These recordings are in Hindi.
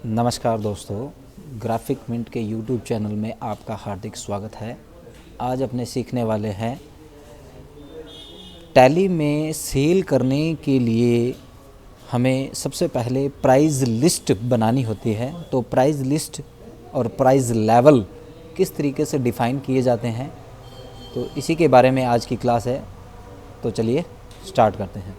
नमस्कार दोस्तों, ग्राफिक मिंट के यूट्यूब चैनल में आपका हार्दिक स्वागत है। आज अपने सीखने वाले हैं टैली में सेल करने के लिए हमें सबसे पहले प्राइस लिस्ट बनानी होती है। तो प्राइस लिस्ट और प्राइस लेवल किस तरीके से डिफ़ाइन किए जाते हैं, तो इसी के बारे में आज की क्लास है। तो चलिए स्टार्ट करते हैं।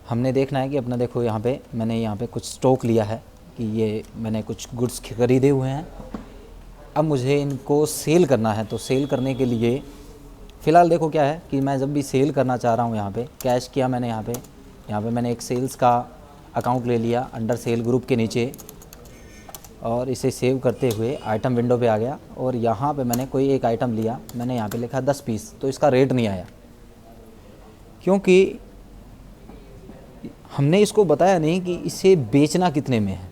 हमने देखना है कि अपना देखो यहाँ पे मैंने यहाँ पे कुछ स्टॉक लिया है कि ये मैंने कुछ गुड्स खरीदे हुए हैं। अब मुझे इनको सेल करना है। तो सेल करने के लिए फ़िलहाल देखो क्या है कि मैं जब भी सेल करना चाह रहा हूँ, यहाँ पे कैश किया मैंने, यहाँ पे मैंने एक सेल्स का अकाउंट ले लिया अंडर सेल ग्रुप के नीचे और इसे सेव करते हुए आइटम विंडो पे आ गया और यहाँ पे मैंने कोई एक आइटम लिया, मैंने यहाँ पे लिखा 10 पीस। तो इसका रेट नहीं आया क्योंकि हमने इसको बताया नहीं कि इसे बेचना कितने में है।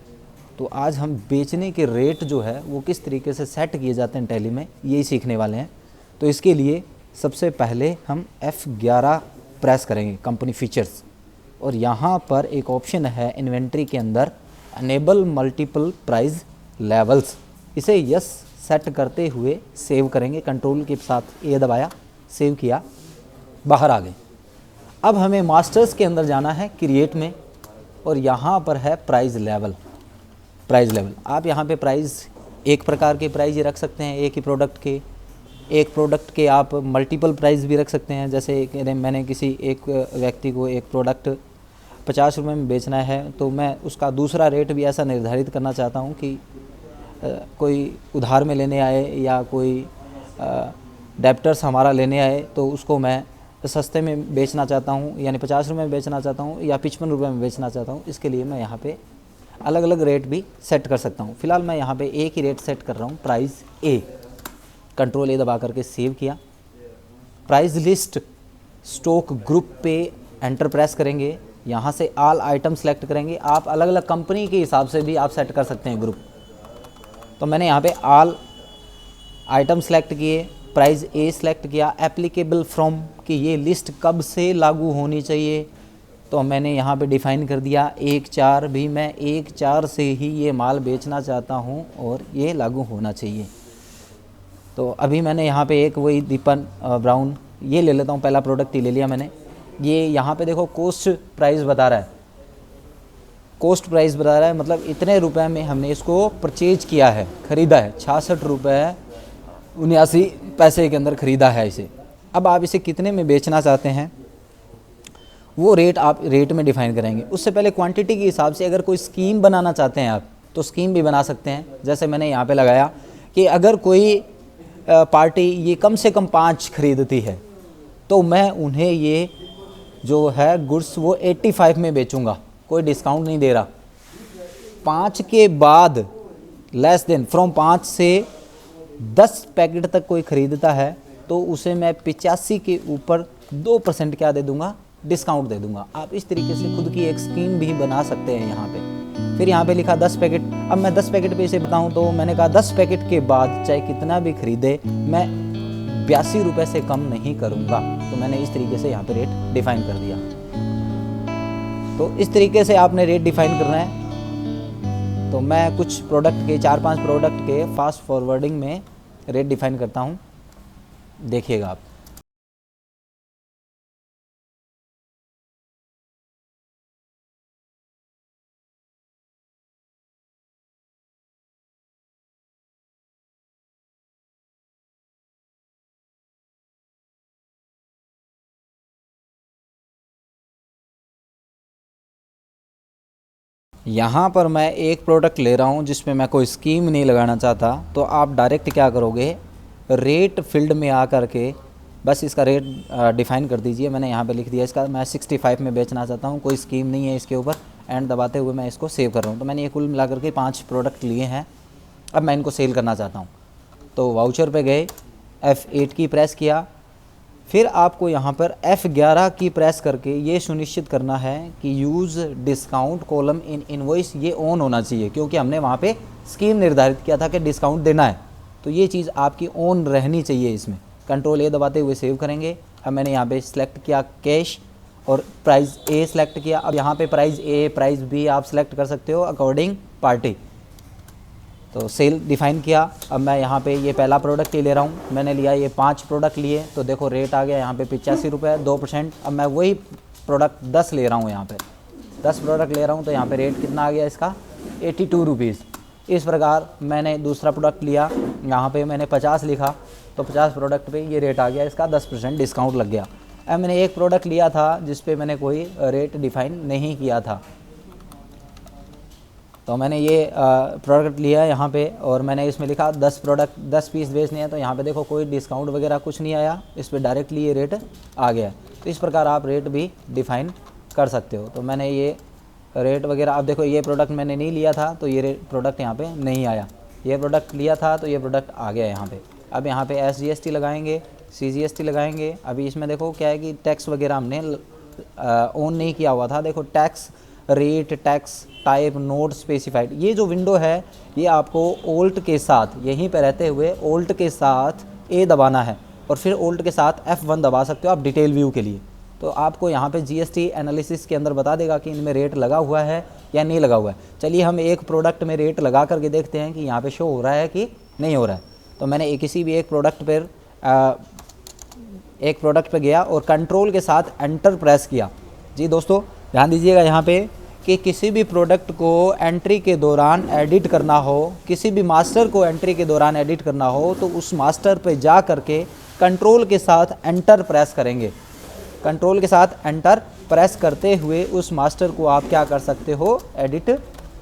तो आज हम बेचने के रेट जो है वो किस तरीके से सेट किए जाते हैं टैली में, यही सीखने वाले हैं। तो इसके लिए सबसे पहले हम F11 प्रेस करेंगे, कंपनी फीचर्स, और यहाँ पर एक ऑप्शन है इन्वेंट्री के अंदर अनेबल मल्टीपल प्राइस लेवल्स। इसे यस सेट करते हुए सेव करेंगे, कंट्रोल के साथ ए दबाया, सेव किया, बाहर आ गए। अब हमें मास्टर्स के अंदर जाना है क्रिएट में और यहाँ पर है प्राइस लेवल। आप यहाँ पे प्राइस एक प्रकार के प्राइस ही रख सकते हैं, एक प्रोडक्ट के आप मल्टीपल प्राइस भी रख सकते हैं। जैसे मैंने किसी एक व्यक्ति को एक प्रोडक्ट 50 रुपये में बेचना है तो मैं उसका दूसरा रेट भी ऐसा निर्धारित करना चाहता हूँ कि कोई उधार में लेने आए या कोई डेप्टर्स हमारा लेने आए तो उसको मैं सस्ते में बेचना चाहता हूँ, यानी 50 रुपये में बेचना चाहता हूँ या 55 रुपये में बेचना चाहता हूँ। इसके लिए मैं यहाँ पे अलग अलग रेट भी सेट कर सकता हूँ। फ़िलहाल मैं यहाँ पे एक ही रेट सेट कर रहा हूँ, प्राइस ए। कंट्रोल ए दबा करके सेव किया। प्राइस लिस्ट स्टॉक ग्रुप पे एंटर प्रेस करेंगे, यहाँ से ऑल आइटम सेलेक्ट करेंगे। आप अलग अलग कंपनी के हिसाब से भी आप सेट कर सकते हैं ग्रुप। तो मैंने यहाँ पे ऑल आइटम सेलेक्ट किए, प्राइस ए सिलेक्ट किया, एप्लीकेबल फ्रॉम कि ये लिस्ट कब से लागू होनी चाहिए। तो मैंने यहाँ पे डिफ़ाइन कर दिया 1/4 भी, मैं 1/4 से ही ये माल बेचना चाहता हूँ और ये लागू होना चाहिए। तो अभी मैंने यहाँ पे एक वही दीपन ब्राउन ये ले लेता हूँ, पहला प्रोडक्ट ही ले लिया मैंने। ये यहाँ पे देखो कोस्ट प्राइस बता रहा है, मतलब इतने रुपए में हमने इसको परचेज किया है, ख़रीदा है, 66 रुपये 79 पैसे के अंदर ख़रीदा है इसे। अब आप इसे कितने में बेचना चाहते हैं वो रेट आप रेट में डिफ़ाइन करेंगे। उससे पहले क्वांटिटी के हिसाब से अगर कोई स्कीम बनाना चाहते हैं आप तो स्कीम भी बना सकते हैं। जैसे मैंने यहाँ पे लगाया कि अगर कोई पार्टी ये कम से कम 5 खरीदती है तो मैं उन्हें ये जो है गुड्स वो 85 में बेचूंगा, कोई डिस्काउंट नहीं दे रहा। 5 के बाद लेस देन फ्रॉम 5 से 10 पैकेट तक कोई ख़रीदता है तो उसे मैं 85 के ऊपर 2% क्या दे दूंगा, डिस्काउंट दे दूंगा। आप इस तरीके से खुद की एक स्कीम भी बना सकते हैं यहाँ पे। फिर यहाँ पे लिखा 10 पैकेट। अब मैं 10 पैकेट पे इसे बताऊँ तो मैंने कहा 10 पैकेट के बाद चाहे कितना भी खरीदे मैं 82 रुपये से कम नहीं करूँगा। तो मैंने इस तरीके से यहाँ पे रेट डिफ़ाइन कर दिया। तो इस तरीके से आपने रेट डिफ़ाइन करना है। तो मैं कुछ प्रोडक्ट के 4-5 प्रोडक्ट के फास्ट फॉरवर्डिंग में रेट डिफ़ाइन करता हूँ, देखिएगा आप। यहाँ पर मैं एक प्रोडक्ट ले रहा हूँ जिसमें मैं कोई स्कीम नहीं लगाना चाहता। तो आप डायरेक्ट क्या करोगे, रेट फील्ड में आ कर के बस इसका रेट डिफ़ाइन कर दीजिए। मैंने यहाँ पे लिख दिया इसका मैं 65 में बेचना चाहता हूँ, कोई स्कीम नहीं है इसके ऊपर। एंड दबाते हुए मैं इसको सेव कर रहा हूँ। तो मैंने ये कुल मिला करके 5 प्रोडक्ट लिए हैं। अब मैं इनको सेल करना चाहता हूँ तो वाउचर पे गए, F8 की प्रेस किया। फिर आपको यहाँ पर F11 की प्रेस करके ये सुनिश्चित करना है कि use discount column in invoice ये ऑन होना चाहिए, क्योंकि हमने वहाँ पे स्कीम निर्धारित किया था कि डिस्काउंट देना है। तो ये चीज़ आपकी ऑन रहनी चाहिए इसमें। कंट्रोल ए दबाते हुए सेव करेंगे। अब मैंने यहाँ पे सिलेक्ट किया कैश और प्राइस ए सिलेक्ट किया। अब यहाँ पे प्राइस ए प्राइस बी आप सिलेक्ट कर सकते हो अकॉर्डिंग पार्टी। तो सेल डिफाइन किया। अब मैं यहाँ पे ये पहला प्रोडक्ट ही ले रहा हूँ, मैंने लिया ये 5 प्रोडक्ट लिए, तो देखो रेट आ गया यहाँ पे 85 रुपये 2%। अब मैं वही प्रोडक्ट 10 ले रहा हूँ, यहाँ पे 10 प्रोडक्ट ले रहा हूँ, तो यहाँ पे रेट कितना आ गया इसका 82 रुपीज़। इस प्रकार मैंने दूसरा प्रोडक्ट लिया, यहाँ पे मैंने 50 लिखा, तो 50 प्रोडक्ट पे ये रेट आ गया इसका 10% डिस्काउंट लग गया। अब मैंने एक प्रोडक्ट लिया था जिस पे मैंने कोई रेट डिफाइन नहीं किया था, तो मैंने ये प्रोडक्ट लिया यहाँ पे और मैंने इसमें लिखा 10 पीस बेचने हैं, तो यहाँ पे देखो कोई डिस्काउंट वगैरह कुछ नहीं आया, इस पर डायरेक्टली ये रेट आ गया। तो इस प्रकार आप रेट भी डिफाइन कर सकते हो। तो मैंने ये रेट वगैरह, अब देखो ये प्रोडक्ट मैंने नहीं लिया था तो ये प्रोडक्ट यहाँ पे नहीं आया, ये प्रोडक्ट लिया था तो ये प्रोडक्ट आ गया यहाँ पे। अब यहाँ पे SGST लगाएंगे, CGST लगाएंगे। अभी इसमें देखो क्या है कि टैक्स वगैरह हमने ऑन नहीं किया हुआ था। देखो tax rate, tax type, note specified, ये जो विंडो है ये आपको ओल्ट के साथ यहीं पे रहते हुए ओल्ट के साथ ए दबाना है और फिर ओल्ट के साथ F1 दबा सकते हो आप डिटेल व्यू के लिए। तो आपको यहाँ पे GST एनालिसिस के अंदर बता देगा कि इनमें रेट लगा हुआ है या नहीं लगा हुआ है। चलिए हम एक प्रोडक्ट में रेट लगा करके देखते हैं कि यहाँ पे शो हो रहा है कि नहीं हो रहा है। तो मैंने किसी भी एक प्रोडक्ट पर गया और कंट्रोल के साथ एंटर प्रेस किया। जी दोस्तों ध्यान दीजिएगा यहाँ पे कि किसी भी प्रोडक्ट को एंट्री के दौरान एडिट करना हो, किसी भी मास्टर को एंट्री के दौरान एडिट करना हो, तो उस मास्टर पे जा करके कंट्रोल के साथ एंटर प्रेस करेंगे। कंट्रोल के साथ एंटर प्रेस करते हुए उस मास्टर को आप क्या कर सकते हो, एडिट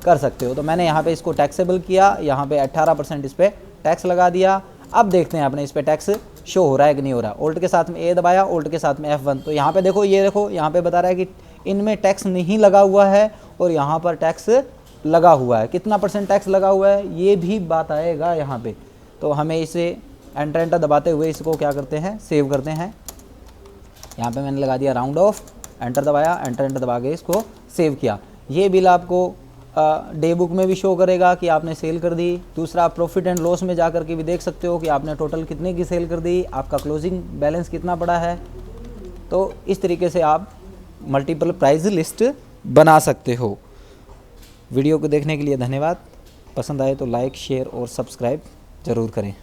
कर सकते हो। तो मैंने यहाँ पे इसको टैक्सेबल किया, यहाँ पे 18% इस पर टैक्स लगा दिया। अब देखते हैं अपने इस पर टैक्स शो हो रहा है कि नहीं हो रहा। ओल्ट के साथ में ए दबाया, ओल्ट के साथ में F1, तो यहाँ पे देखो, ये देखो यहाँ पे बता रहा है कि इनमें टैक्स नहीं लगा हुआ है और यहाँ पर टैक्स लगा हुआ है। कितना % टैक्स लगा हुआ है ये भी बात आएगा यहाँ पे। तो हमें इसे एंटर दबाते हुए इसको क्या करते हैं, सेव करते हैं। यहाँ पे मैंने लगा दिया राउंड ऑफ, एंटर दबाया, एंटर दबा के इसको सेव किया। ये बिल आपको डे बुक में भी शो करेगा कि आपने सेल कर दी। दूसरा, आप प्रॉफिट एंड लॉस में जा कर के भी देख सकते हो कि आपने टोटल कितने की सेल कर दी, आपका क्लोजिंग बैलेंस कितना पड़ा है। तो इस तरीके से आप मल्टीपल प्राइस लिस्ट बना सकते हो। वीडियो को देखने के लिए धन्यवाद। पसंद आए तो लाइक, शेयर और सब्सक्राइब ज़रूर करें।